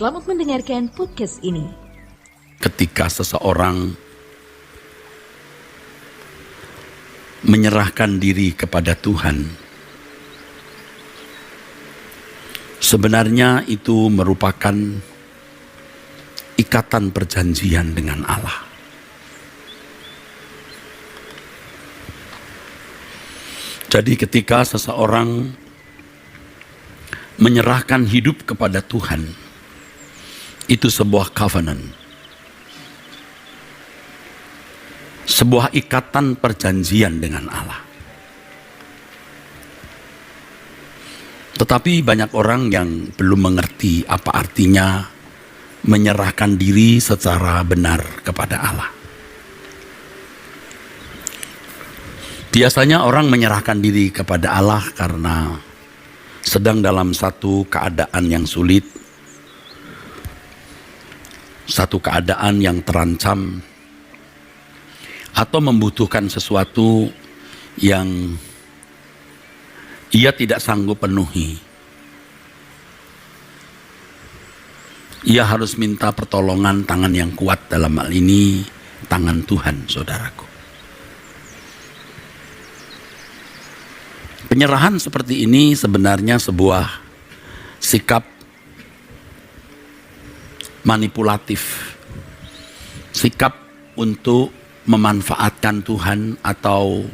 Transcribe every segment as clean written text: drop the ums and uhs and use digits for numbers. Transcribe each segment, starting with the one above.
Selamat mendengarkan podcast ini. Ketika seseorang menyerahkan diri kepada Tuhan, sebenarnya itu merupakan ikatan perjanjian dengan Allah. Jadi ketika seseorang menyerahkan hidup kepada Tuhan, itu sebuah covenant, sebuah ikatan perjanjian dengan Allah. Tetapi banyak orang yang belum mengerti apa artinya menyerahkan diri secara benar kepada Allah. Biasanya orang menyerahkan diri kepada Allah karena sedang dalam satu keadaan yang sulit, satu keadaan yang terancam, atau membutuhkan sesuatu yang ia tidak sanggup penuhi. Ia harus minta pertolongan tangan yang kuat, dalam hal ini tangan Tuhan, saudaraku. Penyerahan seperti ini sebenarnya sebuah sikap manipulatif, sikap untuk memanfaatkan Tuhan atau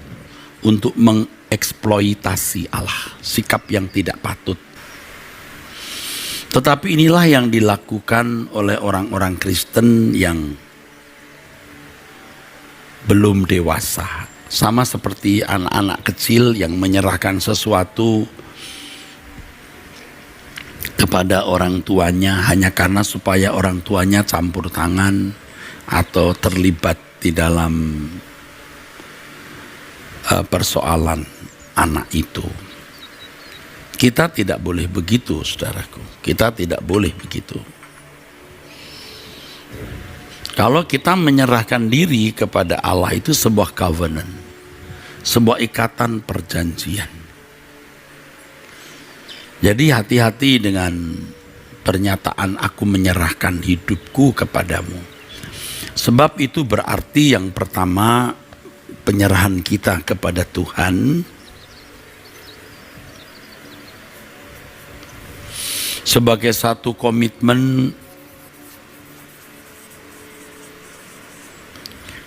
untuk mengeksploitasi Allah, sikap yang tidak patut. Tetapi inilah yang dilakukan oleh orang-orang Kristen yang belum dewasa, sama seperti anak-anak kecil yang menyerahkan sesuatu kepada orang tuanya hanya karena supaya orang tuanya campur tangan atau terlibat di dalam persoalan anak itu. Kita tidak boleh begitu, saudaraku. Kita tidak boleh begitu. Kalau kita menyerahkan diri kepada Allah, itu sebuah covenant, sebuah ikatan perjanjian. Jadi hati-hati dengan pernyataan aku menyerahkan hidupku kepadamu. Sebab itu berarti yang pertama, penyerahan kita kepada Tuhan sebagai satu komitmen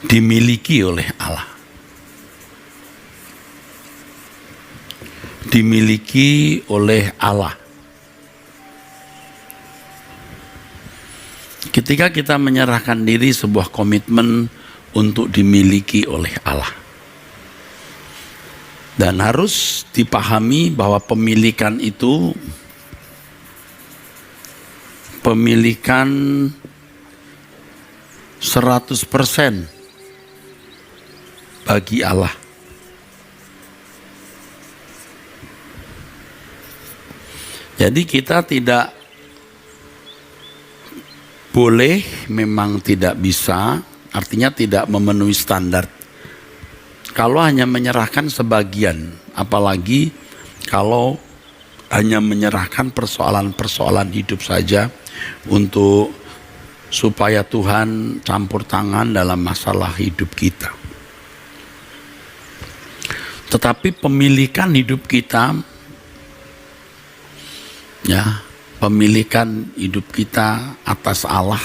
dimiliki oleh Allah. Dimiliki oleh Allah. Ketika kita menyerahkan diri, sebuah komitmen untuk dimiliki oleh Allah. Dan harus dipahami bahwa pemilikan itu pemilikan 100% bagi Allah. Jadi kita tidak boleh, memang tidak bisa, artinya tidak memenuhi standar kalau hanya menyerahkan sebagian, apalagi kalau hanya menyerahkan persoalan-persoalan hidup saja untuk supaya Tuhan campur tangan dalam masalah hidup kita. Tetapi pemilikan hidup kita, pemilikan hidup kita atas Allah,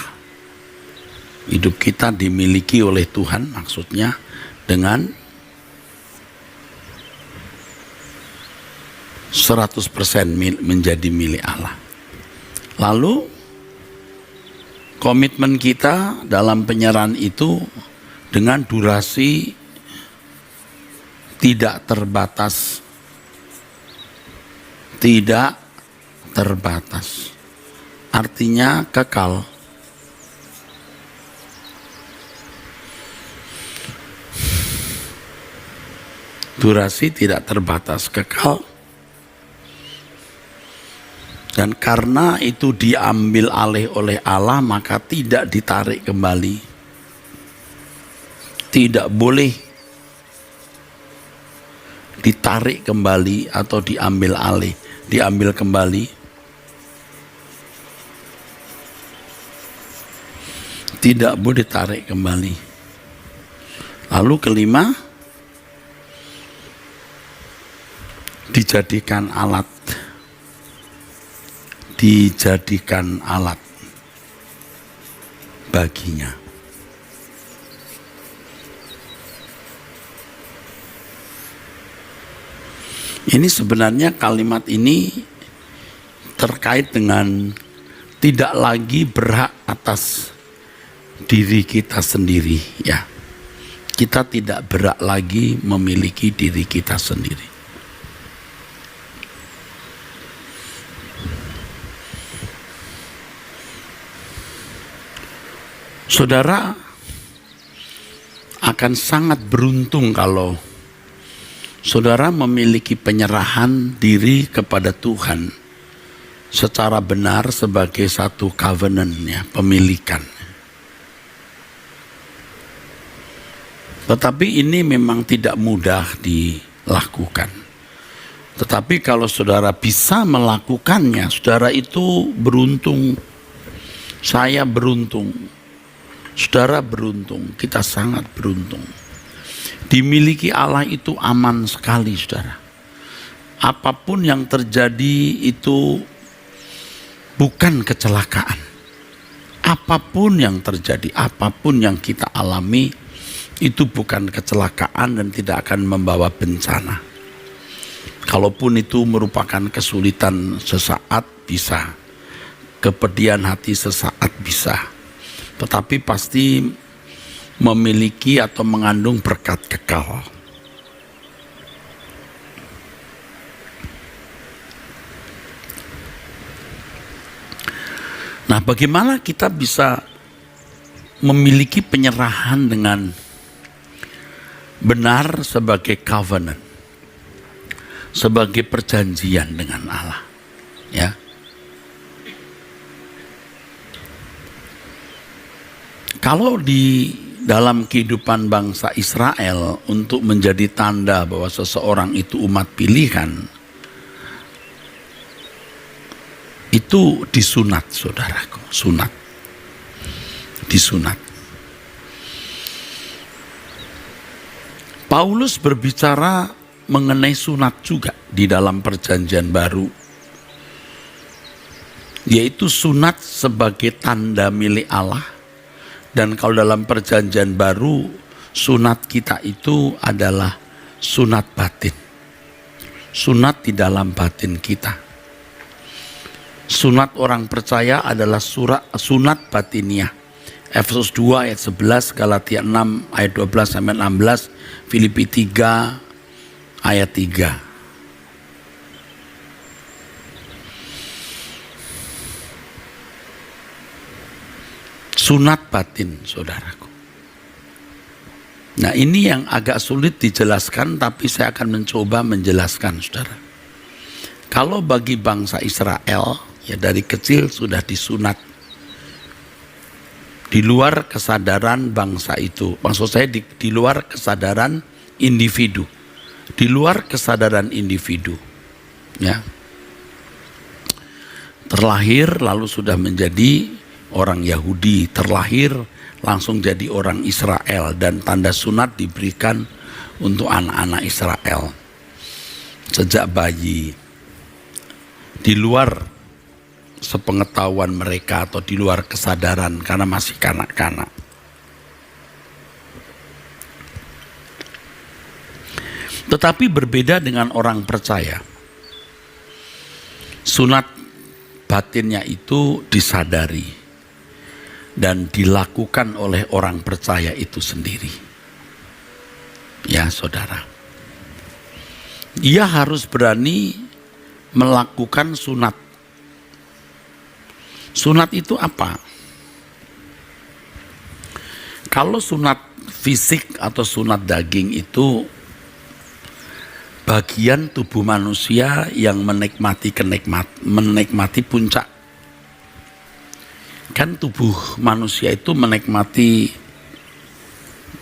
hidup kita dimiliki oleh Tuhan, maksudnya dengan 100% menjadi milik Allah. Lalu komitmen kita dalam penyerahan itu dengan durasi tidak terbatas. Tidak terbatas. Artinya kekal. Durasi tidak terbatas, kekal. Dan karena itu diambil alih oleh Allah, maka tidak ditarik kembali. Tidak boleh ditarik kembali atau diambil alih, diambil kembali. tidak boleh tarik kembali. Lalu kelima, dijadikan alat baginya. Ini sebenarnya kalimat ini terkait dengan tidak lagi berhak atas diri kita sendiri, ya. Kita tidak berhak lagi memiliki diri kita sendiri. Saudara akan sangat beruntung kalau saudara memiliki penyerahan diri kepada Tuhan secara benar sebagai satu covenant, ya, pemilikan. Tetapi ini memang tidak mudah dilakukan. Tetapi kalau saudara bisa melakukannya, saudara itu beruntung. Saya beruntung. Saudara beruntung. Kita sangat beruntung. Dimiliki Allah itu aman sekali, saudara. Apapun yang terjadi itu bukan kecelakaan. Apapun yang terjadi, apapun yang kita alami, itu bukan kecelakaan dan tidak akan membawa bencana. Kalaupun itu merupakan kesulitan sesaat, bisa. Kepedihan hati sesaat, bisa. Tetapi pasti memiliki atau mengandung berkat kekal. Nah, bagaimana kita bisa memiliki penyerahan dengan benar sebagai covenant, sebagai perjanjian dengan Allah, ya. Kalau di dalam kehidupan bangsa Israel untuk menjadi tanda bahwa seseorang itu umat pilihan, itu disunat, saudaraku, sunat, disunat. Paulus berbicara mengenai sunat juga di dalam perjanjian baru, yaitu sunat sebagai tanda milik Allah. Dan kalau dalam perjanjian baru, sunat kita itu adalah sunat batin. Sunat di dalam batin kita. Sunat orang percaya adalah sunat batiniah. Efesus 2 ayat 11, Galatia 6 ayat 12 sampai 16, Filipi 3 ayat 3. Sunat batin, saudaraku. Nah, ini yang agak sulit dijelaskan, tapi saya akan mencoba menjelaskan, saudara. Kalau bagi bangsa Israel, ya dari kecil sudah disunat. Di luar kesadaran bangsa itu, maksud saya di luar kesadaran individu. Di luar kesadaran individu, ya. Terlahir lalu sudah menjadi orang Yahudi, terlahir langsung jadi orang Israel, dan tanda sunat diberikan untuk anak-anak Israel sejak bayi, di luar sepengetahuan mereka atau di luar kesadaran karena masih kanak-kanak. Tetapi berbeda dengan orang percaya, sunat batinnya itu disadari dan dilakukan oleh orang percaya itu sendiri. Ya, saudara. Ia harus berani melakukan sunat. Sunat itu apa? Kalau sunat fisik atau sunat daging itu bagian tubuh manusia yang menikmati puncak. Kan tubuh manusia itu menikmati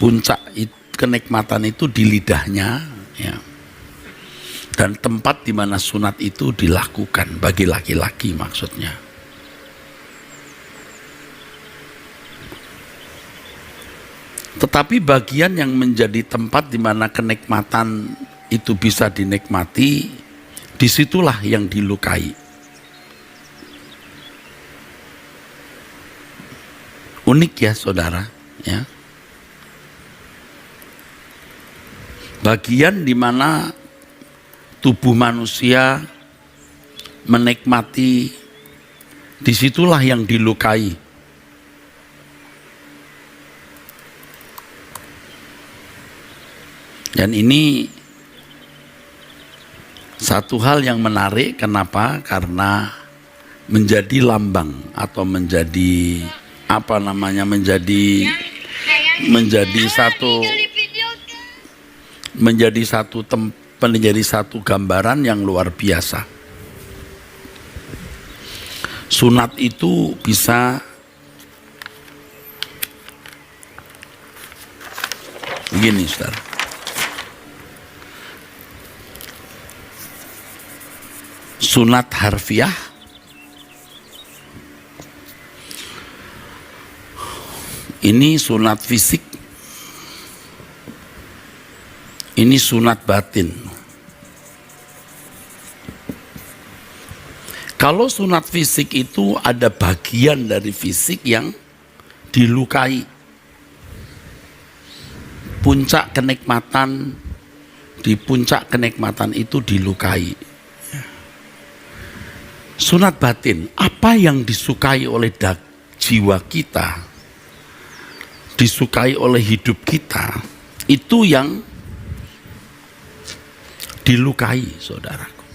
puncak kenikmatan itu di lidahnya, ya. Dan tempat di mana sunat itu dilakukan bagi laki-laki maksudnya. Tetapi bagian yang menjadi tempat di mana kenikmatan itu bisa dinikmati, disitulah yang dilukai. Unik ya saudara, ya. Bagian di mana tubuh manusia menikmati, disitulah yang dilukai. Dan ini satu hal yang menarik, kenapa? Karena menjadi lambang atau menjadi menjadi satu gambaran yang luar biasa. Sunat itu bisa begini, saudara. Sunat harfiah, ini sunat fisik, ini sunat batin. Kalau sunat fisik itu ada bagian dari fisik yang dilukai. Puncak kenikmatan, di puncak kenikmatan itu dilukai. Sunat batin, apa yang disukai oleh jiwa kita, disukai oleh hidup kita, itu yang dilukai, saudaraku.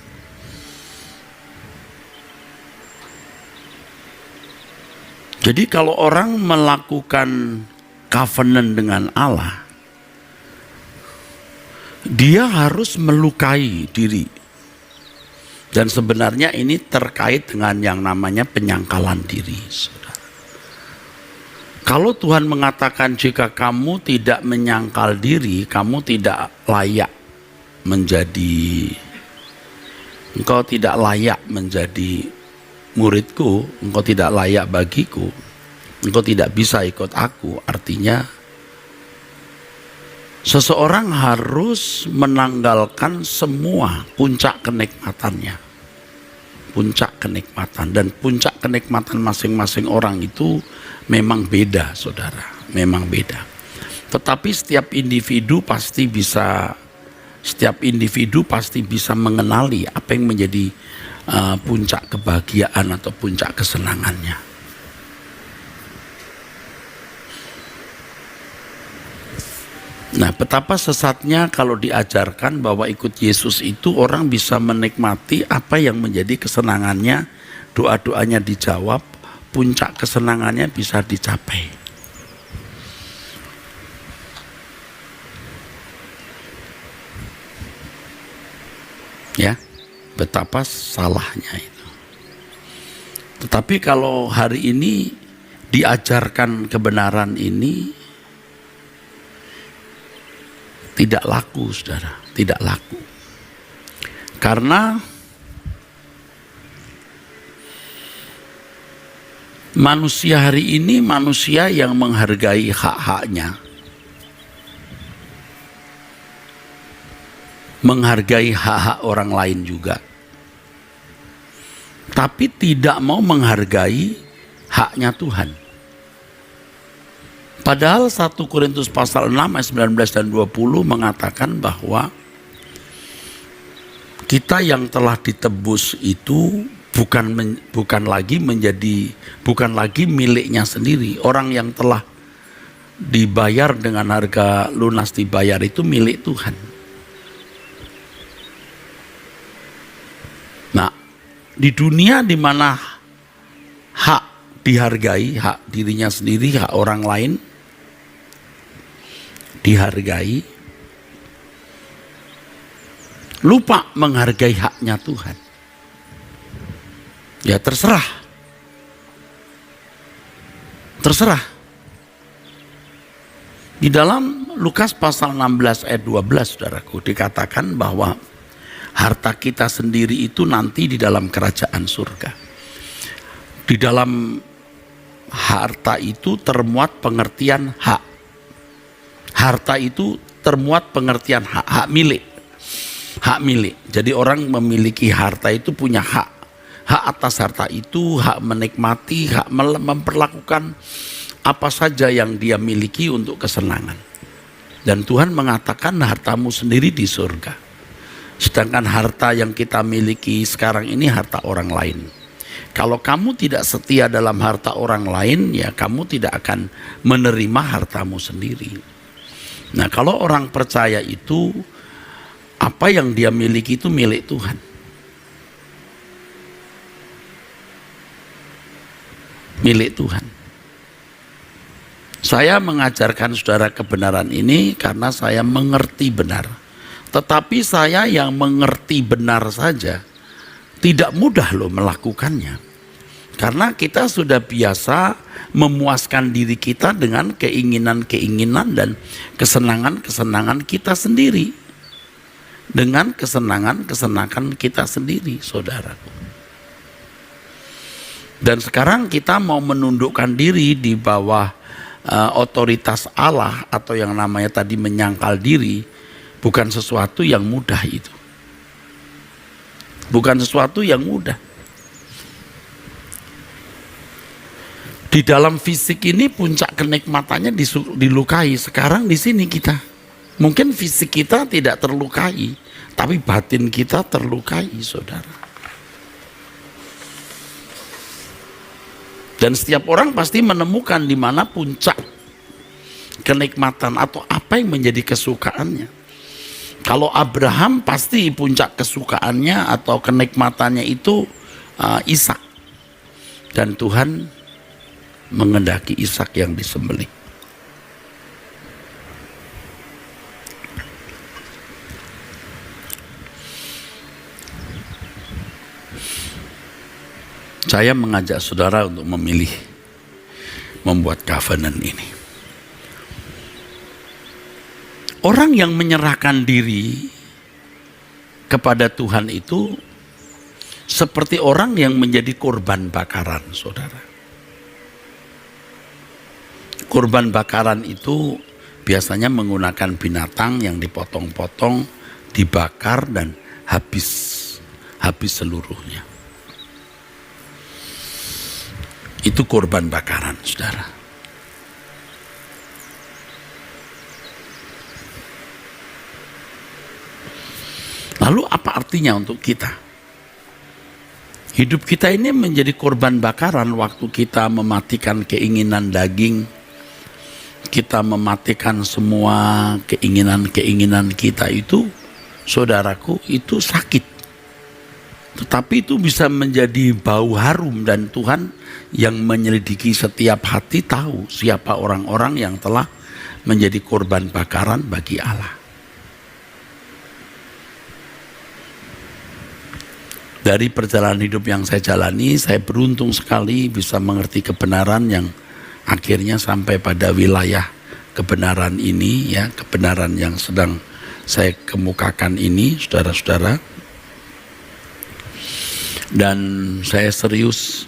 Jadi kalau orang melakukan covenant dengan Allah, dia harus melukai diri. Dan sebenarnya ini terkait dengan yang namanya penyangkalan diri, saudara. Kalau Tuhan mengatakan jika kamu tidak menyangkal diri, kamu tidak layak menjadi, engkau tidak layak menjadi muridku, engkau tidak layak bagiku, engkau tidak bisa ikut aku. Artinya seseorang harus menanggalkan semua puncak kenikmatannya. Puncak kenikmatan, dan puncak kenikmatan masing-masing orang itu memang beda, saudara, memang beda. Tetapi setiap individu pasti bisa mengenali apa yang menjadi puncak kebahagiaan atau puncak kesenangannya. Nah, betapa sesatnya kalau diajarkan bahwa ikut Yesus itu orang bisa menikmati apa yang menjadi kesenangannya, doa-doanya dijawab, puncak kesenangannya bisa dicapai. Ya, betapa salahnya itu. Tetapi kalau hari ini diajarkan kebenaran ini, tidak laku, saudara, tidak laku. Karena manusia hari ini manusia yang menghargai hak-haknya, menghargai hak-hak orang lain juga, tapi tidak mau menghargai haknya Tuhan. Padahal 1 Korintus pasal 6 ayat 19 dan 20 mengatakan bahwa kita yang telah ditebus itu bukan lagi miliknya sendiri. Orang yang telah dibayar dengan harga lunas dibayar itu milik Tuhan. Nah, di dunia di mana hak dihargai, hak dirinya sendiri, hak orang lain dihargai, lupa menghargai haknya Tuhan. Ya terserah. Di dalam Lukas pasal 16 ayat 12, saudaraku, dikatakan bahwa harta kita sendiri itu nanti di dalam kerajaan surga. Di dalam harta itu termuat pengertian hak. Harta itu termuat pengertian hak milik. Hak milik. Jadi orang memiliki harta itu punya hak. Hak atas harta itu, hak menikmati, hak memperlakukan apa saja yang dia miliki untuk kesenangan. Dan Tuhan mengatakan hartamu sendiri di surga. Sedangkan harta yang kita miliki sekarang ini harta orang lain. Kalau kamu tidak setia dalam harta orang lain, ya kamu tidak akan menerima hartamu sendiri. Nah, kalau orang percaya itu, apa yang dia miliki itu milik Tuhan. Milik Tuhan. Saya mengajarkan saudara kebenaran ini karena saya mengerti benar. Tetapi saya yang mengerti benar saja tidak mudah loh melakukannya. Karena kita sudah biasa memuaskan diri kita dengan keinginan-keinginan dan kesenangan-kesenangan kita sendiri. Dengan kesenangan-kesenangan kita sendiri, saudaraku. Dan sekarang kita mau menundukkan diri di bawah otoritas Allah atau yang namanya tadi menyangkal diri, bukan sesuatu yang mudah itu. Bukan sesuatu yang mudah. Di dalam fisik ini puncak kenikmatannya dilukai. Sekarang di sini kita. Mungkin fisik kita tidak terlukai, tapi batin kita terlukai, saudara. Dan setiap orang pasti menemukan di mana puncak kenikmatan atau apa yang menjadi kesukaannya. Kalau Abraham pasti puncak kesukaannya atau kenikmatannya itu Ishak. Dan Tuhan mengendaki Ishak yang disembelih. Saya mengajak saudara untuk memilih membuat covenant ini. Orang yang menyerahkan diri kepada Tuhan itu seperti orang yang menjadi korban bakaran, saudara. Korban bakaran itu biasanya menggunakan binatang yang dipotong-potong, dibakar dan habis seluruhnya. Itu korban bakaran, saudara. Lalu apa artinya untuk kita? Hidup kita ini menjadi korban bakaran waktu kita mematikan keinginan daging, kita mematikan semua keinginan-keinginan kita itu, saudaraku, itu sakit. Tetapi itu bisa menjadi bau harum dan Tuhan yang menyelidiki setiap hati tahu siapa orang-orang yang telah menjadi korban bakaran bagi Allah. Dari perjalanan hidup yang saya jalani, saya beruntung sekali bisa mengerti kebenaran yang akhirnya sampai pada wilayah kebenaran ini, ya, kebenaran yang sedang saya kemukakan ini, saudara-saudara. Dan saya serius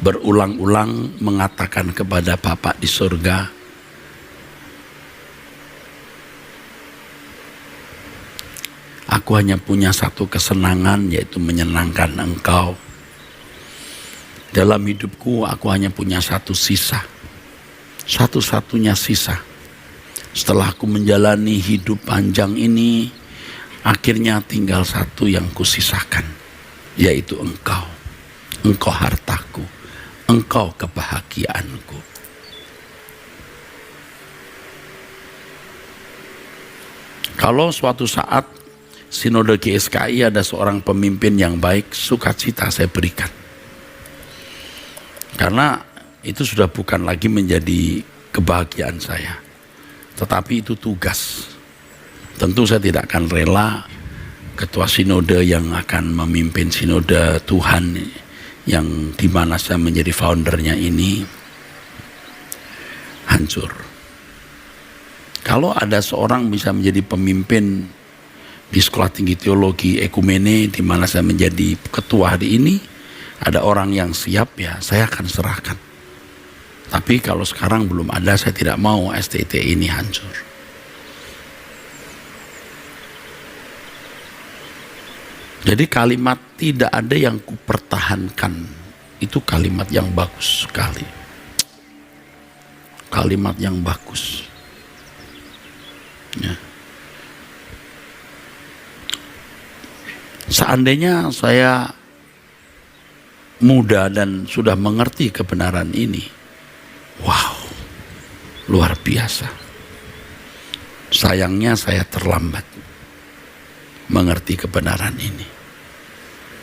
berulang-ulang mengatakan kepada Bapa di surga, aku hanya punya satu kesenangan, yaitu menyenangkan Engkau. Dalam hidupku aku hanya punya satu sisa, satu-satunya sisa. Setelah aku menjalani hidup panjang ini, akhirnya tinggal satu yang kusisakan, yaitu Engkau. Engkau hartaku, Engkau kebahagiaanku. Kalau suatu saat Sinode GSKI ada seorang pemimpin yang baik, sukacita saya berikan. Karena itu sudah bukan lagi menjadi kebahagiaan saya, tetapi itu tugas. Tentu saya tidak akan rela ketua sinode yang akan memimpin sinode Tuhan yang dimana saya menjadi foundernya ini hancur. Kalau ada seorang bisa menjadi pemimpin di Sekolah Tinggi Teologi Ekumene di mana saya menjadi ketua hari ini, ada orang yang siap, ya saya akan serahkan. Tapi kalau sekarang belum ada, saya tidak mau STT ini hancur. Jadi kalimat tidak ada yang kupertahankan, itu kalimat yang bagus sekali. Kalimat yang bagus. Ya. Seandainya saya muda dan sudah mengerti kebenaran ini, wow, luar biasa. Sayangnya saya terlambat mengerti kebenaran ini.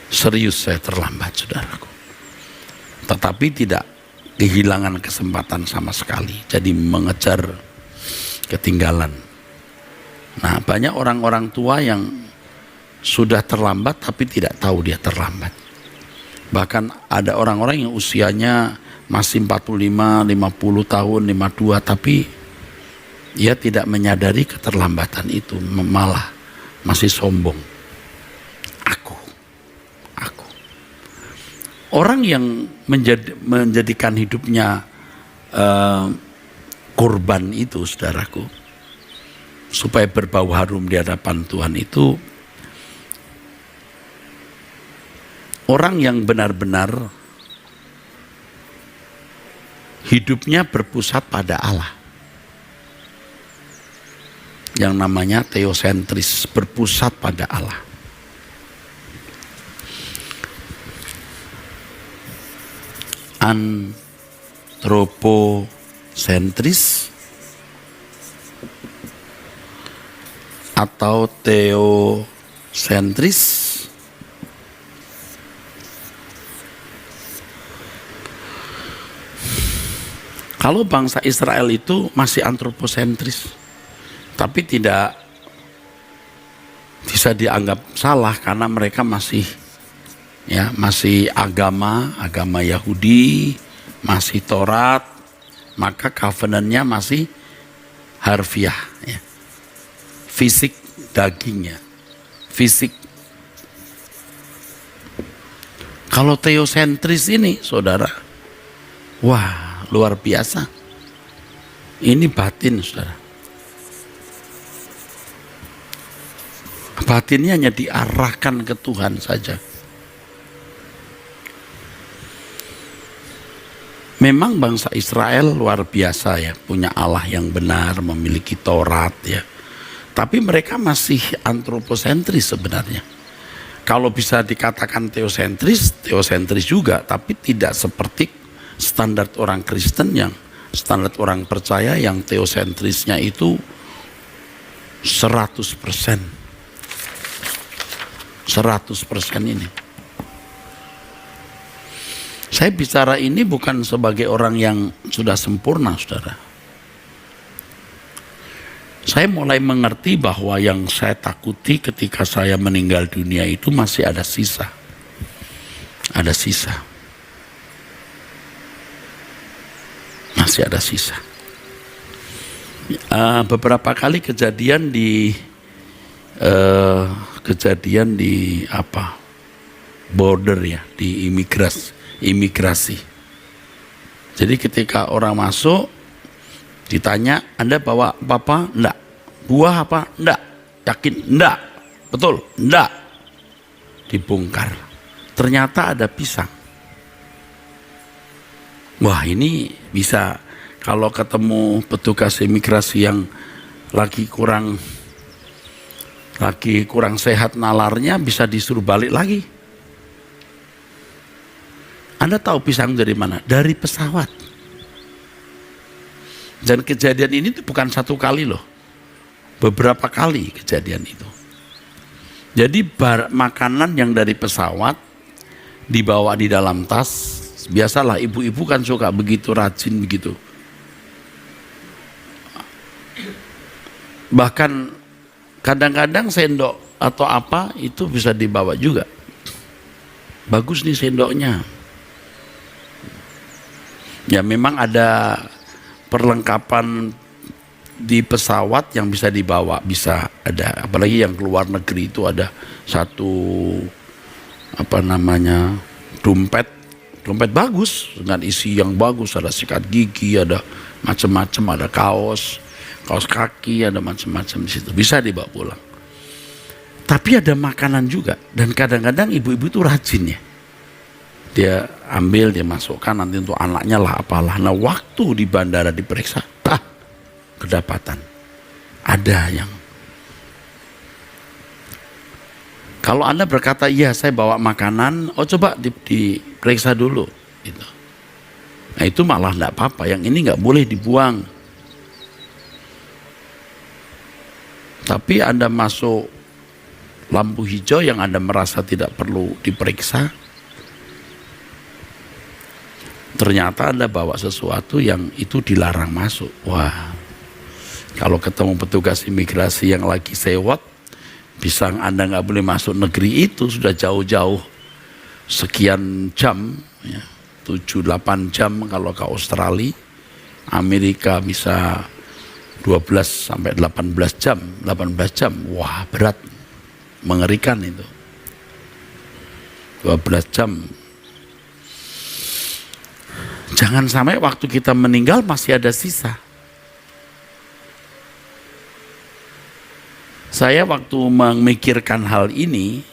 Serius saya terlambat, saudaraku. Tetapi tidak kehilangan kesempatan sama sekali. Jadi mengejar ketinggalan. Nah, banyak orang-orang tua yang sudah terlambat tapi tidak tahu dia terlambat. Bahkan ada orang-orang yang usianya masih 45, 50 tahun, 52, tapi dia tidak menyadari keterlambatan itu, malah masih sombong. Aku. Orang yang menjadikan hidupnya korban itu, saudaraku, supaya berbau harum di hadapan Tuhan itu, orang yang benar-benar hidupnya berpusat pada Allah. Yang namanya teosentris, berpusat pada Allah. Antropocentris atau teosentris kalau bangsa Israel itu masih antropocentris, tapi tidak bisa dianggap salah karena mereka masih agama Yahudi, masih Taurat, maka covenantnya masih harfiah, ya. Fisik dagingnya, fisik. Kalau teosentris ini, saudara, wah, luar biasa. Ini batin, saudara. Batinnya hanya diarahkan ke Tuhan saja. Memang bangsa Israel luar biasa, ya, punya Allah yang benar, memiliki Taurat, ya. Tapi mereka masih antropocentris sebenarnya. Kalau bisa dikatakan teosentris juga, tapi tidak seperti standar orang Kristen, yang standar orang percaya yang teosentrisnya itu 100%. 100% ini. Saya bicara ini bukan sebagai orang yang sudah sempurna, saudara. Saya mulai mengerti bahwa yang saya takuti ketika saya meninggal dunia itu masih ada sisa. Ada sisa. Masih ada sisa. Beberapa kali kejadian di border, ya, di imigrasi. Jadi ketika orang masuk ditanya, Anda bawa apa? Enggak. Buah apa? Enggak. Yakin? Enggak. Betul? Enggak. Dibongkar. Ternyata ada pisang. Wah, ini bisa, kalau ketemu petugas imigrasi yang lagi kurang sehat nalarnya, bisa disuruh balik lagi. Anda tahu pisang dari mana? Dari pesawat. Dan kejadian ini tuh bukan satu kali loh. Beberapa kali kejadian itu. Jadi makanan yang dari pesawat dibawa di dalam tas. Biasalah ibu-ibu kan suka begitu, rajin begitu. Bahkan kadang-kadang sendok atau apa itu bisa dibawa juga. Bagus nih sendoknya. Ya, memang ada perlengkapan di pesawat yang bisa dibawa, bisa ada, apalagi yang keluar negeri itu ada satu dompet Dompet bagus dengan isi yang bagus, ada sikat gigi, ada macam-macam, ada kaos kaki, ada macam-macam di situ. Bisa dibawa pulang. Tapi ada makanan juga, dan kadang-kadang ibu-ibu itu rajin ya. Dia ambil, dia masukkan nanti untuk anaknya lah apalah. Nah, waktu di bandara diperiksa, kedapatan ada yang. Kalau Anda berkata, iya saya bawa makanan, coba diperiksa dulu. Gitu. Nah itu malah tidak apa-apa, yang ini nggak boleh dibuang. Tapi Anda masuk lampu hijau yang Anda merasa tidak perlu diperiksa, ternyata Anda bawa sesuatu yang itu dilarang masuk. Wah, kalau ketemu petugas imigrasi yang lagi sewot, bisa Anda nggak boleh masuk negeri itu, sudah jauh-jauh sekian jam, ya, 7-8 jam kalau ke Australia, Amerika bisa 12-18 jam, 18 jam, wah berat, mengerikan itu, 12 jam. Jangan sampai waktu kita meninggal masih ada sisa. Saya waktu memikirkan hal ini,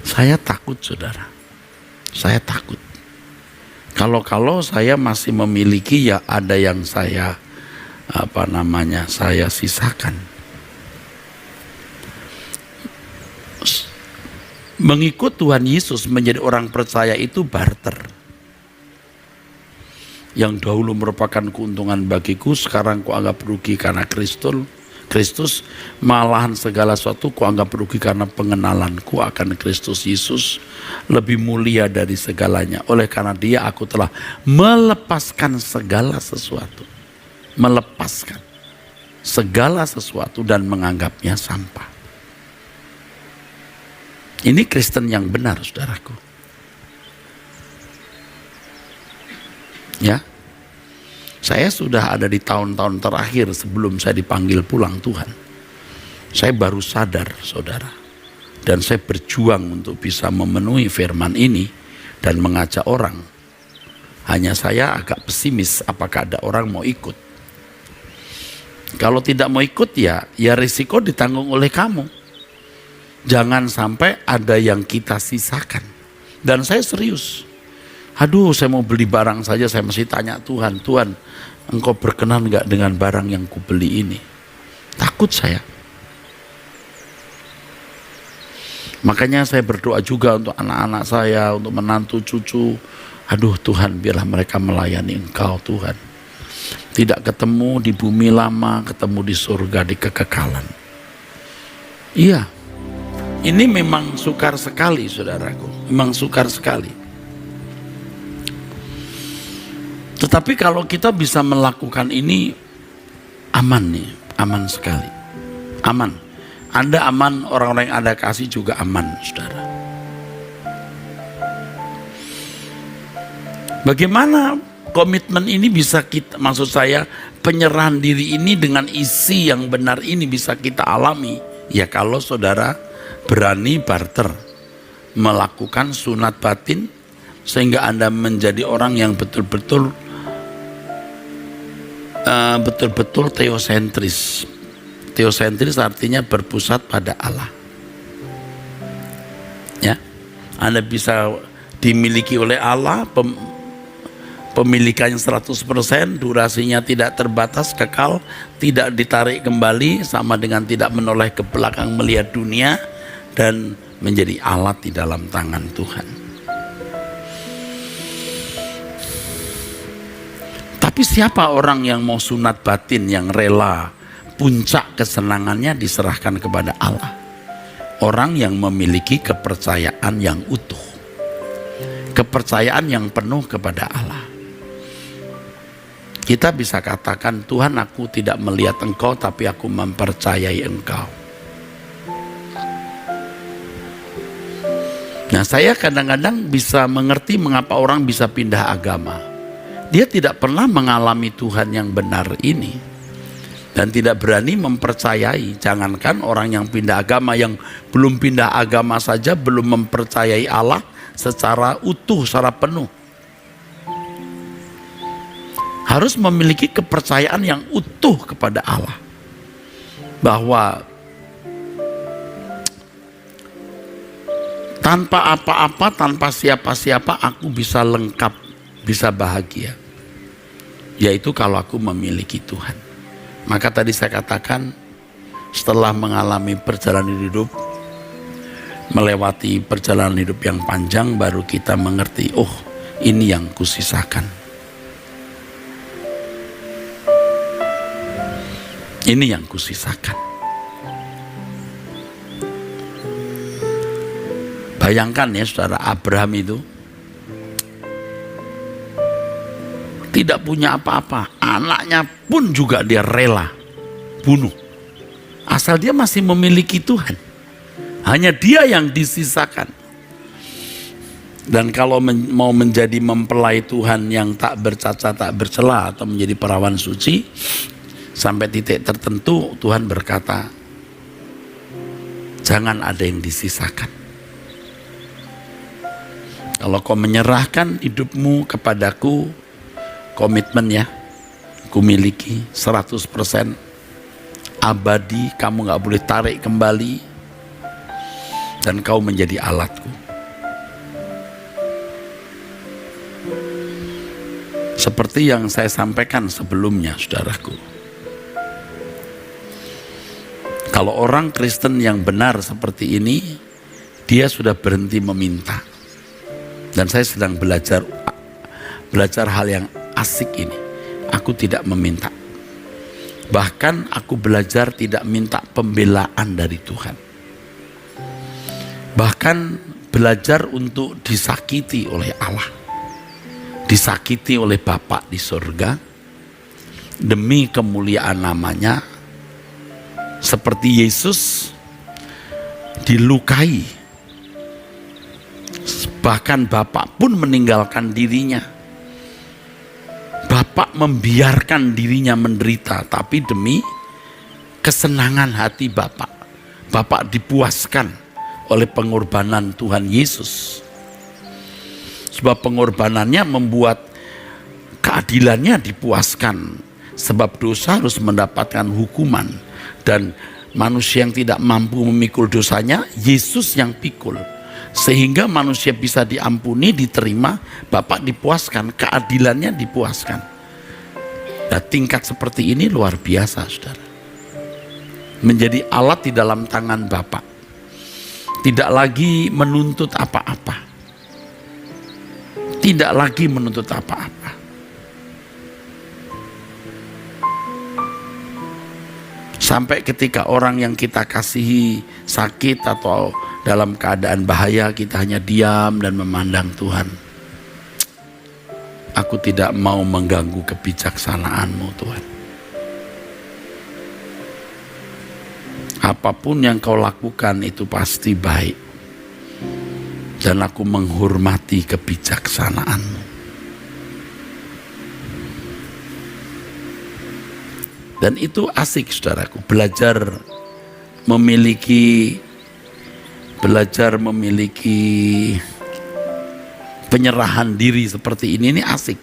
saya takut saudara. Saya takut. Kalau saya masih memiliki, ya ada yang saya saya sisakan. Mengikut Tuhan Yesus menjadi orang percaya itu barter. Yang dahulu merupakan keuntungan bagiku, sekarang kuanggap rugi karena Kristus, malahan segala sesuatu kuanggap rugi karena pengenalanku akan Kristus Yesus lebih mulia dari segalanya. Oleh karena Dia aku telah melepaskan segala sesuatu. Melepaskan segala sesuatu dan menganggapnya sampah. Ini Kristen yang benar, saudaraku. Ya, saya sudah ada di tahun-tahun terakhir sebelum saya dipanggil pulang Tuhan. Saya baru sadar, saudara, dan saya berjuang untuk bisa memenuhi firman ini dan mengajak orang. Hanya saya agak pesimis apakah ada orang mau ikut. Kalau tidak mau ikut, ya risiko ditanggung oleh kamu. Jangan sampai ada yang kita sisakan. Dan saya serius. Aduh, saya mau beli barang saja, saya mesti tanya Tuhan, Tuhan, Engkau berkenan enggak dengan barang yang kubeli ini? Takut saya. Makanya saya berdoa juga untuk anak-anak saya, untuk menantu cucu. Aduh Tuhan, biarlah mereka melayani Engkau Tuhan. Tidak ketemu di bumi lama, ketemu di surga, di kekekalan. Iya, ini memang sukar sekali saudaraku, memang sukar sekali. Tetapi kalau kita bisa melakukan ini, aman nih, aman sekali. Aman. Anda aman, orang-orang yang Anda kasih juga aman, saudara. Bagaimana komitmen ini bisa kita, maksud saya penyerahan diri ini dengan isi yang benar ini bisa kita alami? Ya kalau saudara berani barter, melakukan sunat batin, sehingga Anda menjadi orang yang betul-betul teosentris. Teosentris artinya berpusat pada Allah. Ya, Anda bisa dimiliki oleh Allah, pemilikannya 100%, durasinya tidak terbatas, kekal, tidak ditarik kembali, sama dengan tidak menoleh ke belakang melihat dunia, dan menjadi alat di dalam tangan Tuhan. Tapi siapa orang yang mau sunat batin, yang rela puncak kesenangannya diserahkan kepada Allah? Orang yang memiliki kepercayaan yang utuh, kepercayaan yang penuh kepada Allah. Kita bisa katakan, Tuhan, aku tidak melihat Engkau, tapi aku mempercayai Engkau. Nah, saya kadang-kadang bisa mengerti mengapa orang bisa pindah agama. Dia tidak pernah mengalami Tuhan yang benar ini. dan tidak berani mempercayai. Jangankan orang yang pindah agama, yang belum pindah agama saja belum mempercayai Allah secara utuh, secara penuh. Harus memiliki kepercayaan yang utuh kepada Allah, bahwa tanpa apa-apa, tanpa siapa-siapa aku bisa lengkap, bisa bahagia. Yaitu kalau aku memiliki Tuhan. Maka tadi saya katakan, setelah mengalami perjalanan hidup, melewati perjalanan hidup yang panjang, baru kita mengerti, oh ini yang kusisakan. Ini yang kusisakan. Bayangkan ya saudara, Abraham itu tidak punya apa-apa, anaknya pun juga dia rela bunuh, asal dia masih memiliki Tuhan. Hanya dia yang disisakan. Dan kalau mau menjadi mempelai Tuhan yang tak bercacat, tak bercela, atau menjadi perawan suci, sampai titik tertentu Tuhan berkata, jangan ada yang disisakan. Kalau kau menyerahkan hidupmu kepadaku, komitmen ya, ku miliki 100%, abadi, kamu gak boleh tarik kembali, dan kau menjadi alatku. Seperti yang saya sampaikan sebelumnya, saudaraku, kalau orang Kristen yang benar seperti ini, dia sudah berhenti meminta. Dan saya sedang belajar hal yang asik ini. Aku tidak meminta. Bahkan aku belajar tidak minta pembelaan dari Tuhan. Bahkan belajar untuk disakiti oleh Allah, disakiti oleh Bapa di surga, demi kemuliaan namanya. Seperti Yesus dilukai, bahkan Bapak pun meninggalkan dirinya. Bapak membiarkan dirinya menderita, tapi demi kesenangan hati Bapak. Bapak dipuaskan oleh pengorbanan Tuhan Yesus. Sebab pengorbanannya membuat keadilannya dipuaskan. Sebab dosa harus mendapatkan hukuman. Dan manusia yang tidak mampu memikul dosanya, Yesus yang pikul. Sehingga manusia bisa diampuni, diterima, Bapak dipuaskan, keadilannya dipuaskan. Nah, tingkat seperti ini luar biasa, saudara. Menjadi alat di dalam tangan Bapak. Tidak lagi menuntut apa-apa. Tidak lagi menuntut apa-apa. Sampai ketika orang yang kita kasihi sakit atau dalam keadaan bahaya, kita hanya diam dan memandang Tuhan. Aku tidak mau mengganggu kebijaksanaan-Mu, Tuhan. Apapun yang Kau lakukan itu pasti baik. Dan aku menghormati kebijaksanaan-Mu. Dan itu asik, saudaraku, belajar memiliki penyerahan diri seperti ini asik.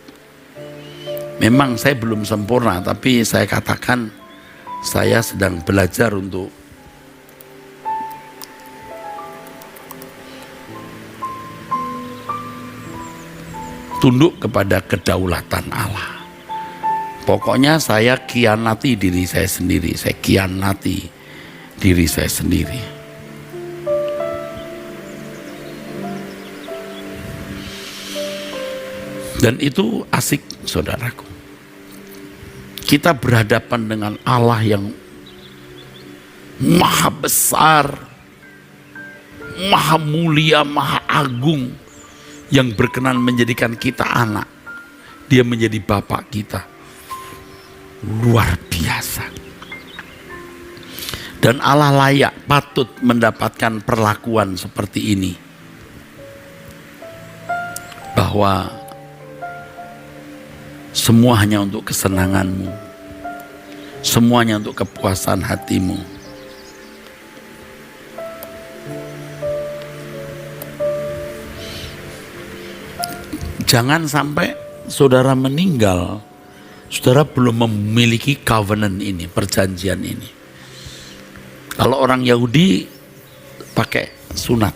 Memang saya belum sempurna, tapi saya katakan saya sedang belajar untuk tunduk kepada kedaulatan Allah. Pokoknya saya kianati diri saya sendiri, saya kianati diri saya sendiri. Dan itu asik, saudaraku. Kita berhadapan dengan Allah yang maha besar, maha mulia, maha agung, yang berkenan menjadikan kita anak. Dia menjadi Bapak kita. Luar biasa. Dan Allah layak, patut mendapatkan perlakuan seperti ini. Bahwa semua hanya untuk kesenangan-Mu. semuanya untuk kepuasan hatimu. Jangan sampai saudara meninggal, saudara belum memiliki covenant ini, perjanjian ini. Kalau orang Yahudi pakai sunat,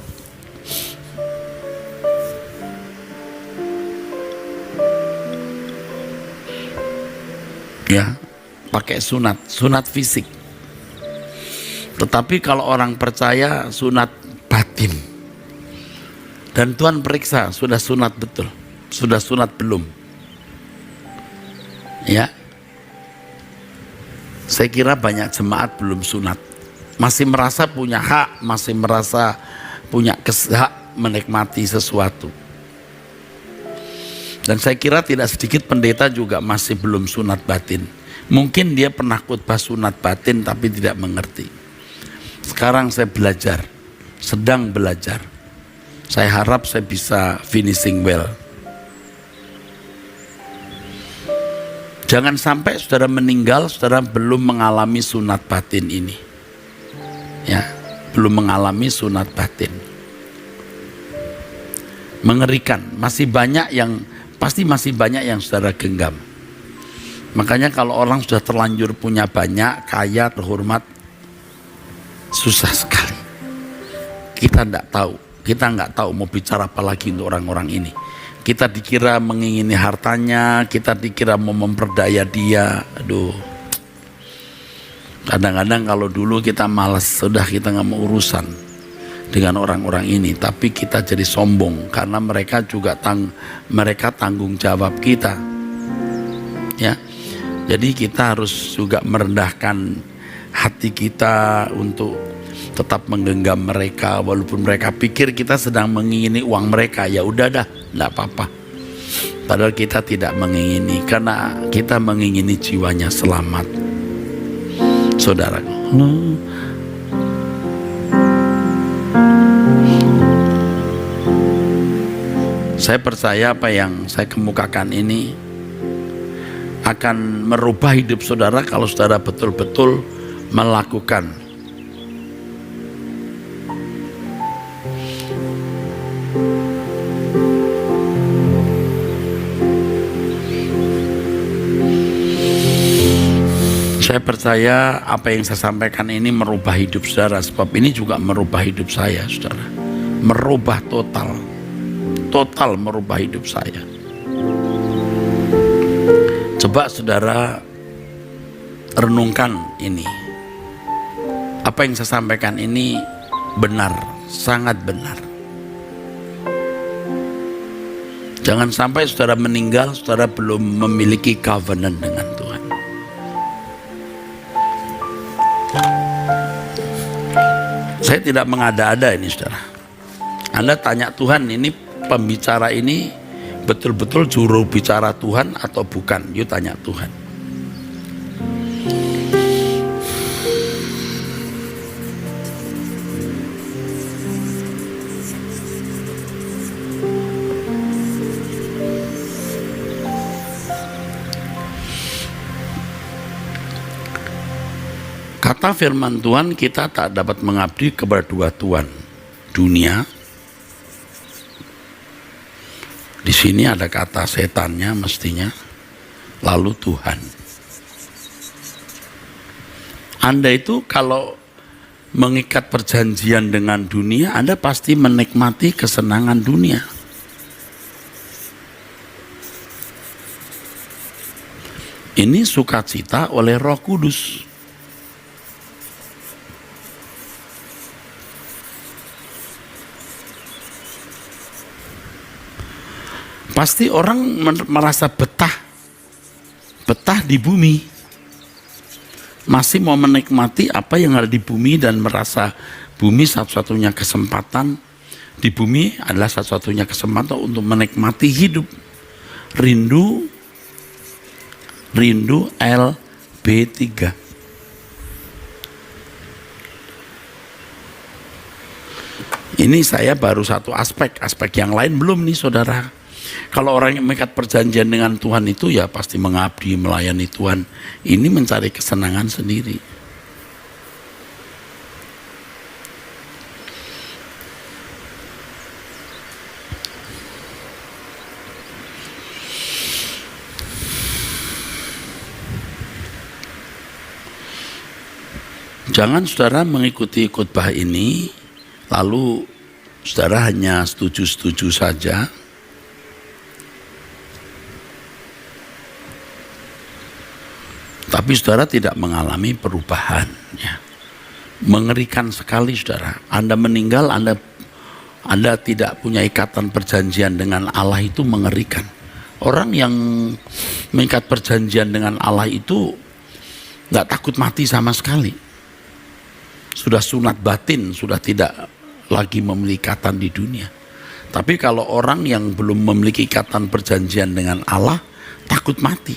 ya, pakai sunat fisik. Tetapi kalau orang percaya sunat batin. Dan Tuhan periksa, sudah sunat betul, sudah sunat belum? Ya, saya kira banyak jemaat belum sunat, masih merasa punya hak, masih merasa punya hak menikmati sesuatu. Dan saya kira tidak sedikit pendeta juga masih belum sunat batin. Mungkin dia pernah khotbah sunat batin tapi tidak mengerti. Sekarang saya belajar, sedang belajar. Saya harap saya bisa finishing well. Jangan sampai saudara meninggal, saudara belum mengalami sunat batin ini. Ya, belum mengalami sunat batin. Mengerikan, pasti masih banyak yang saudara genggam. Makanya kalau orang sudah terlanjur punya banyak, kaya, terhormat, susah sekali. Kita nggak tahu mau bicara apa lagi untuk orang-orang ini. Kita dikira mengingini hartanya, kita dikira mau memperdaya dia. Aduh, kadang-kadang kalau dulu kita malas, sudah kita nggak mau urusan dengan orang-orang ini, tapi kita jadi sombong karena mereka juga mereka tanggung jawab kita, ya. Jadi kita harus juga merendahkan hati kita untuk tetap menggenggam mereka, walaupun mereka pikir kita sedang mengingini uang mereka. Ya udah dah, nggak apa-apa. Padahal kita tidak mengingini, karena kita mengingini jiwanya selamat, saudara. Saya percaya apa yang saya kemukakan ini akan merubah hidup saudara kalau saudara betul-betul melakukan. Saya percaya apa yang saya sampaikan ini merubah hidup saudara, sebab ini juga merubah hidup saya, saudara. Merubah total merubah hidup saya. Coba saudara renungkan ini. Apa yang saya sampaikan ini benar, sangat benar. Jangan sampai saudara meninggal, saudara belum memiliki covenant dengan Tuhan. Saya tidak mengada-ada ini, saudara. Anda tanya Tuhan, ini pembicara ini betul-betul juru bicara Tuhan atau bukan? Yuk tanya Tuhan. Kata firman Tuhan, kita tak dapat mengabdi kepada dua tuan, dunia. Di sini ada kata setannya mestinya, lalu Tuhan. Anda itu kalau mengikat perjanjian dengan dunia, Anda pasti menikmati kesenangan dunia. Ini sukacita oleh Roh Kudus. Pasti orang merasa betah di bumi, masih mau menikmati apa yang ada di bumi dan merasa bumi satu-satunya kesempatan, di bumi adalah satu-satunya kesempatan untuk menikmati hidup. Rindu LB3. Ini saya baru satu aspek yang lain belum nih, saudara. Kalau orang yang mengikat perjanjian dengan Tuhan itu ya pasti mengabdi, melayani Tuhan. Ini mencari kesenangan sendiri. Jangan saudara mengikuti khotbah ini, lalu saudara hanya setuju-setuju saja. Tapi saudara tidak mengalami perubahan. Ya. Mengerikan sekali saudara. Anda meninggal, Anda tidak punya ikatan perjanjian dengan Allah, itu mengerikan. Orang yang mengikat perjanjian dengan Allah itu nggak takut mati sama sekali. Sudah sunat batin, sudah tidak lagi memiliki ikatan di dunia. Tapi kalau orang yang belum memiliki ikatan perjanjian dengan Allah, takut mati.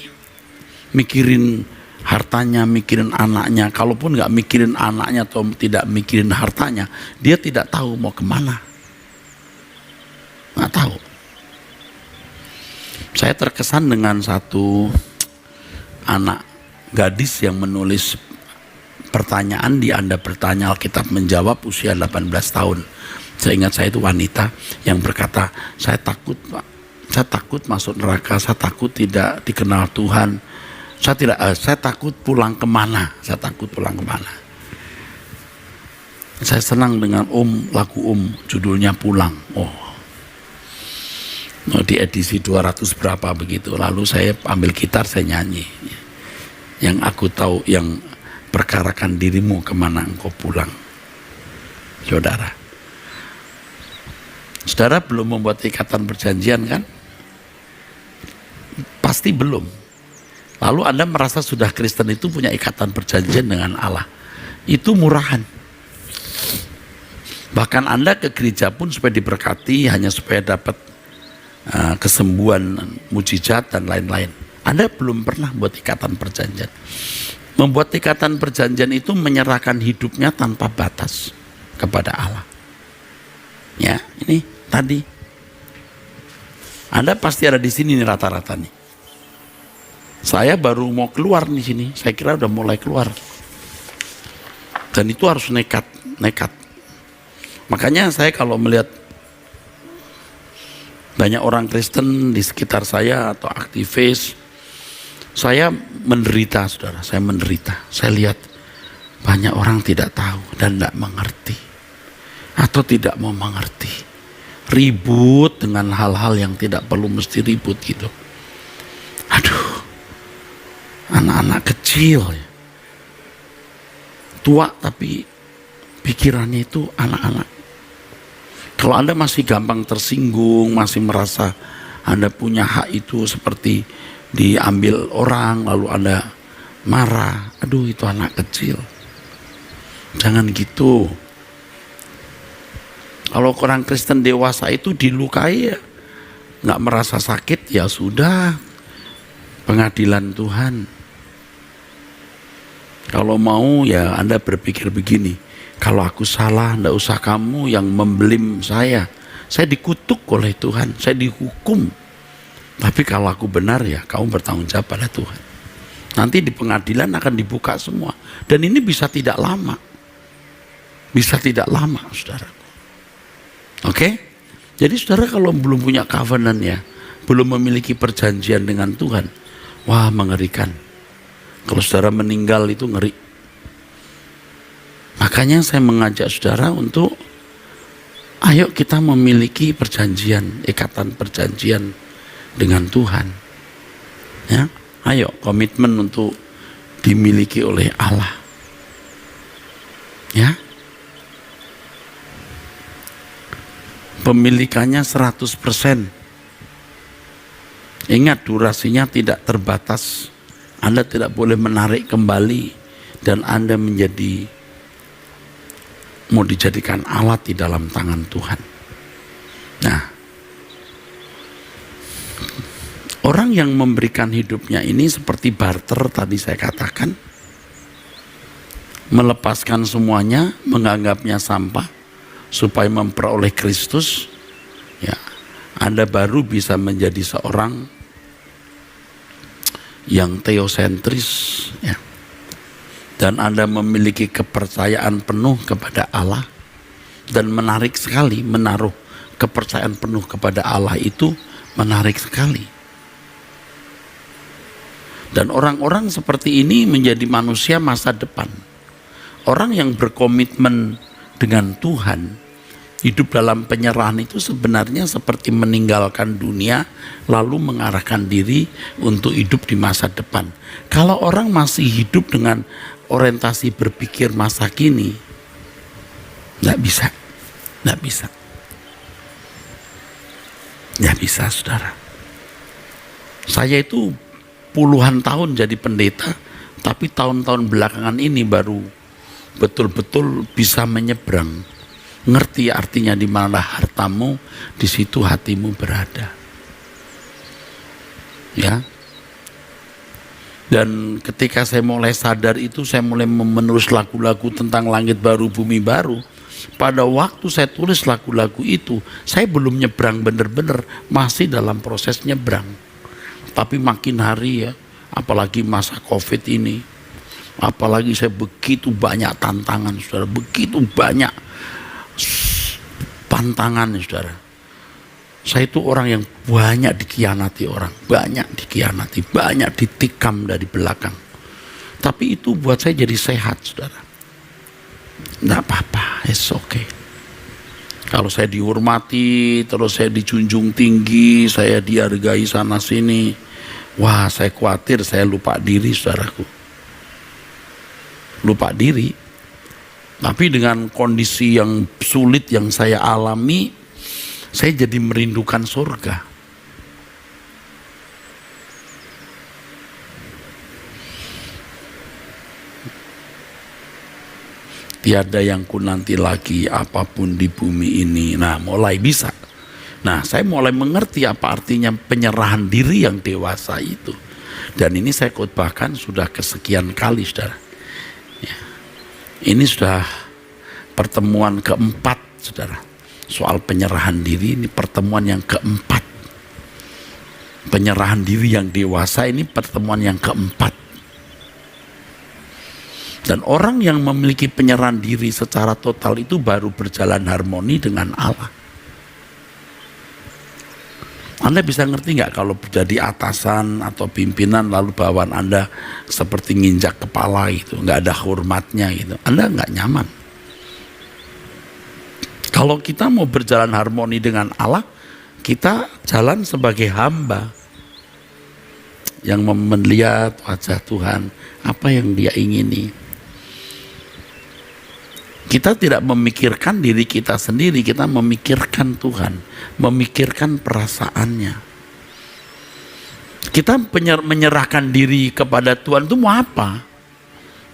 Mikirin hartanya, mikirin anaknya. Kalaupun nggak mikirin anaknya atau tidak mikirin hartanya, dia tidak tahu mau kemana. Nggak tahu. Saya terkesan dengan satu anak gadis yang menulis pertanyaan di Anda Bertanya Alkitab Menjawab, usia 18 tahun. Saya ingat saya itu wanita yang berkata, saya takut Pak, saya takut masuk neraka, saya takut tidak dikenal Tuhan, saya takut pulang kemana, saya takut pulang kemana. Saya senang dengan lagu judulnya Pulang. Di edisi 200 berapa begitu. Lalu saya ambil gitar, saya nyanyi. Yang aku tahu, yang perkarakan dirimu kemana engkau pulang. Saudara belum membuat ikatan perjanjian kan? Pasti belum. Lalu Anda merasa sudah Kristen itu punya ikatan perjanjian dengan Allah. Itu murahan. Bahkan Anda ke gereja pun supaya diberkati, hanya supaya dapat kesembuhan, mujizat dan lain-lain. Anda belum pernah buat ikatan perjanjian. Membuat ikatan perjanjian itu menyerahkan hidupnya tanpa batas kepada Allah. Ya, ini tadi. Anda pasti ada di sini nih rata-rata nih. Saya baru mau keluar di sini. Saya kira udah mulai keluar. Dan itu harus nekat. Makanya saya kalau melihat banyak orang Kristen di sekitar saya atau aktivis, saya menderita, saudara. Saya menderita. Saya lihat banyak orang tidak tahu dan tidak mengerti. Atau tidak mau mengerti. Ribut dengan hal-hal yang tidak perlu mesti ribut gitu. Aduh. Anak-anak kecil. Tua tapi pikirannya itu anak-anak. Kalau Anda masih gampang tersinggung, masih merasa Anda punya hak itu seperti diambil orang, lalu Anda marah. Aduh, itu anak kecil. Jangan gitu. Kalau orang Kristen dewasa itu dilukai ya, nggak merasa sakit, ya sudah. Pengadilan Tuhan. Kalau mau ya Anda berpikir begini, kalau aku salah, nggak usah kamu yang membelim saya. Saya dikutuk oleh Tuhan, saya dihukum. Tapi kalau aku benar ya kamu bertanggung jawab pada Tuhan. Nanti di pengadilan akan dibuka semua. Dan ini bisa tidak lama. Bisa tidak lama, saudaraku. Oke? Jadi saudara kalau belum punya covenant ya, belum memiliki perjanjian dengan Tuhan, wah mengerikan. Kalau saudara meninggal itu ngeri. Makanya saya mengajak saudara untuk ayo kita memiliki perjanjian, ikatan perjanjian dengan Tuhan. Ya, ayo komitmen untuk dimiliki oleh Allah. Ya. Pemilikannya 100%. Ingat durasinya tidak terbatas. Anda tidak boleh menarik kembali dan Anda mau dijadikan alat di dalam tangan Tuhan. Nah, orang yang memberikan hidupnya ini seperti barter tadi saya katakan, melepaskan semuanya, menganggapnya sampah supaya memperoleh Kristus. Ya, Anda baru bisa menjadi seorang yang teosentris, ya. Dan Anda memiliki kepercayaan penuh kepada Allah. Dan menarik sekali, menaruh kepercayaan penuh kepada Allah itu menarik sekali. Dan orang-orang seperti ini menjadi manusia masa depan. Orang yang berkomitmen dengan Tuhan, hidup dalam penyerahan itu sebenarnya seperti meninggalkan dunia lalu mengarahkan diri untuk hidup di masa depan. Kalau orang masih hidup dengan orientasi berpikir masa kini, nggak bisa, saudara. Saya itu puluhan tahun jadi pendeta, tapi tahun-tahun belakangan ini baru betul-betul bisa menyeberang, ngerti artinya di mana hartamu, di situ hatimu berada. Ya. Dan ketika saya mulai sadar itu, saya mulai menulis lagu-lagu tentang langit baru, bumi baru. Pada waktu saya tulis lagu-lagu itu, saya belum nyebrang bener-bener, masih dalam proses nyebrang. Tapi makin hari ya, apalagi masa COVID ini, apalagi saya begitu banyak tantangan, saudara, begitu banyak pantangan, saudara. Saya itu orang yang banyak dikhianati orang, banyak ditikam dari belakang. Tapi itu buat saya jadi sehat, saudara. Nggak apa-apa, it's okay. Kalau saya dihormati, terus saya dijunjung tinggi, saya dihargai sana sini, wah saya khawatir saya lupa diri, saudaraku. Lupa diri. Tapi dengan kondisi yang sulit yang saya alami, saya jadi merindukan surga. Tiada yang ku nanti lagi apapun di bumi ini. Nah, mulai bisa. Nah, saya mulai mengerti apa artinya penyerahan diri yang dewasa itu. Dan ini saya khotbahkan sudah kesekian kali, saudara. Ya. Ini sudah pertemuan keempat, saudara. Soal penyerahan diri, ini pertemuan yang keempat. Penyerahan diri yang dewasa ini pertemuan yang keempat. Dan orang yang memiliki penyerahan diri secara total itu baru berjalan harmoni dengan Allah. Anda bisa ngerti nggak kalau jadi atasan atau pimpinan lalu bawaan Anda seperti nginjak kepala gitu, nggak ada hormatnya gitu, Anda nggak nyaman. Kalau kita mau berjalan harmoni dengan Allah, kita jalan sebagai hamba yang melihat wajah Tuhan, apa yang Dia ingini. Kita tidak memikirkan diri kita sendiri, kita memikirkan Tuhan, memikirkan perasaannya. Kita menyerahkan diri kepada Tuhan itu mau apa?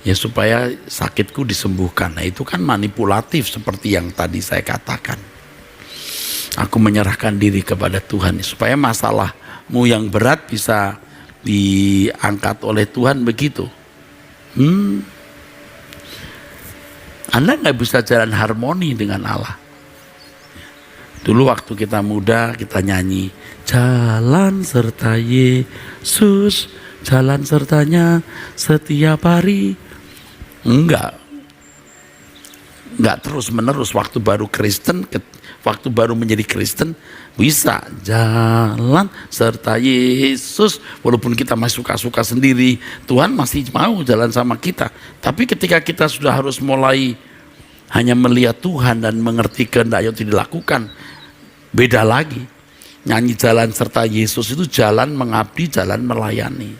Ya supaya sakitku disembuhkan. Nah itu kan manipulatif seperti yang tadi saya katakan. Aku menyerahkan diri kepada Tuhan supaya masalahmu yang berat bisa diangkat oleh Tuhan, begitu. Anda nggak bisa jalan harmoni dengan Allah. Dulu waktu kita muda kita nyanyi, jalan serta Yesus, jalan sertanya setiap hari. Enggak terus menerus. Waktu baru Kristen, waktu baru menjadi Kristen, bisa jalan serta Yesus. Walaupun kita masih suka-suka sendiri, Tuhan masih mau jalan sama kita. Tapi ketika kita sudah harus mulai hanya melihat Tuhan dan mengerti kehendak yang dilakukan, beda lagi. Nyanyi jalan serta Yesus itu jalan mengabdi, jalan melayani.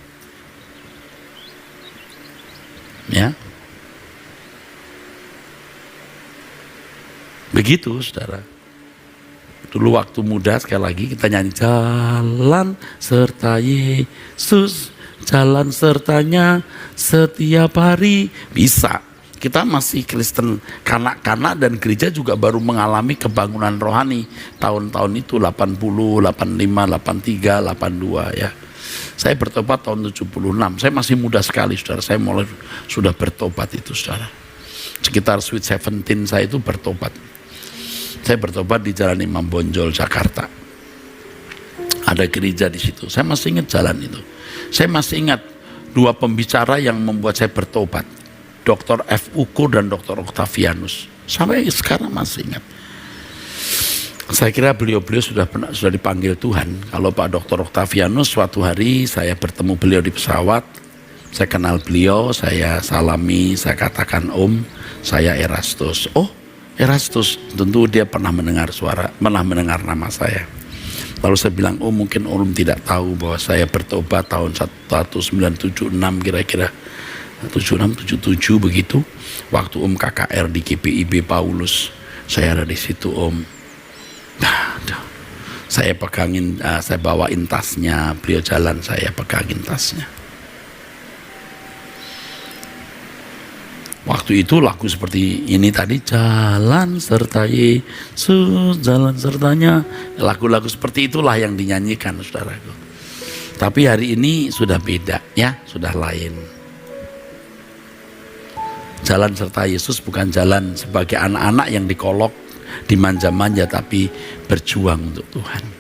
Ya. Begitu, saudara. Dulu waktu muda, sekali lagi kita nyanyi jalan serta Yesus, jalan sertanya setiap hari. Bisa. Kita masih Kristen kanak-kanak dan gereja juga baru mengalami kebangunan rohani tahun-tahun itu 80, 85, 83, 82 ya. Saya bertobat tahun 76. Saya masih muda sekali, saudara. Saya mulai sudah bertobat itu, saudara. Sekitar Sweet 17 saya itu bertobat. Saya bertobat di Jalan Imam Bonjol, Jakarta. Ada gereja di situ. Saya masih ingat jalan itu. Saya masih ingat dua pembicara yang membuat saya bertobat. Dr. F. Uko dan Dr. Octavianus. Sampai sekarang masih ingat. Saya kira beliau-beliau sudah dipanggil Tuhan. Kalau Pak Dr. Octavianus, suatu hari saya bertemu beliau di pesawat. Saya kenal beliau, saya salami, saya katakan Om, saya Erastus. Oh, Erastus, tentu dia pernah mendengar nama saya. Lalu saya bilang, oh mungkin Om tidak tahu bahwa saya bertobat tahun 1976 kira-kira 76-77 begitu. Waktu Om KKR di GPIB Paulus, saya ada di situ Om. Nah, saya pegangin, saya bawain tasnya, beliau jalan, saya pegangin tasnya. Waktu itu lagu seperti ini tadi, jalan serta Yesus, jalan sertanya. Lagu-lagu seperti itulah yang dinyanyikan, saudaraku. Tapi hari ini sudah beda, ya, sudah lain. Jalan serta Yesus bukan jalan sebagai anak-anak yang dikolok, dimanja-manja, tapi berjuang untuk Tuhan.